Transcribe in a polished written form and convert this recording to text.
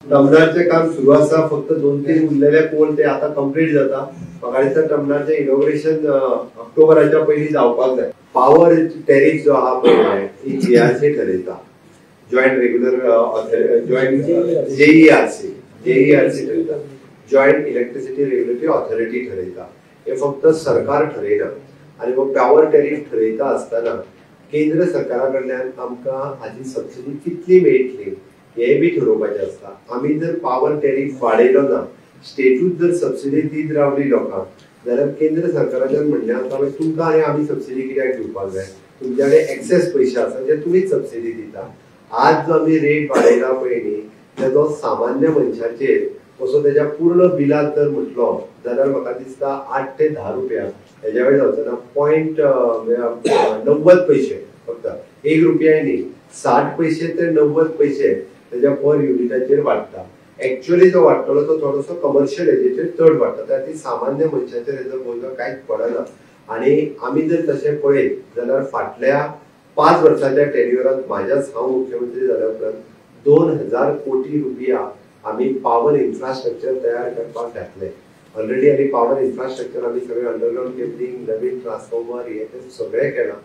टर्मिनलचे काम सुरू आसा, फक्त 2-3 उरलेले पोल ते आता कंप्लीट जाता. म्हाका दिसता टर्मिनलचे इनॉग्रेशन ऑक्टोबराच्या पयलीं जावपाक जाय. पावर टॅरिफ जो आहा पळय JRC ठरयता, जॉयंट रेग्युलर जॉयंट JERC ठरयता, जॉयंट इलेक्ट्रिसिटी रेग्युलेटरी ऑथॉरिटी ठरयता. हे फक्त सरकार ठरयना. आणि मग पॉवर टॅरिफ ठरयता आसतना केंद्र सरकारा कडल्यान आमकां हाची सबसिडी कितली मेळटली हेय बी ठरोवपाचें आसता. आमी जर पॉवर टॅरिफ वाडयलो ना, स्टेटूच जर सबसिडी दीत रावली लोकांक, जाल्यार केंद्र सरकाराच्यान म्हणणें आसा तुमकां आनी आमी सबसिडी कित्याक दिवपाक जाय, तुमच्या कडेन एक्सेस पयशे आसा जे तुमीच सबसिडी दिता. आज जो आमी रेट वाडयला पळय न्ही, तेजो सामान्य मनशाचेर असो तेज्या पूर्ण बिलात जर म्हटलो जाल्यार म्हाका दिसता 8 ते 10 रुपया हेज्या वेळी जावचना. 0.90 पैसे फक्त, 1 रुपया न्ही, 60 पैसे ते 90 पैसे तेज्या पर युनिटाचेर वाडटा. एक्चुअली जो वाडटलो तो थोडोसो कमर्शियल हेजेचेर चड वाडटा, त्या ती सामान्य मनशाचेर हेजो बोजो कांयच पडना. आणि आमी जर तशें पळयत जाल्यार फाटल्या 5 वर्साच्या टेन्युअरांत हांव मुख्यमंत्री जाल्या उपरांत 2000 कोटी रुपया आमी पॉवर इन्फ्रास्ट्रक्चर तयार करपाक घातले. ऑलरेडी आमी पॉवर इन्फ्रास्ट्रक्चर आमी सगळे अंडरग्राउंड केबलिंग, नवीन ट्रान्सफॉर्मर हे सगळें केलां.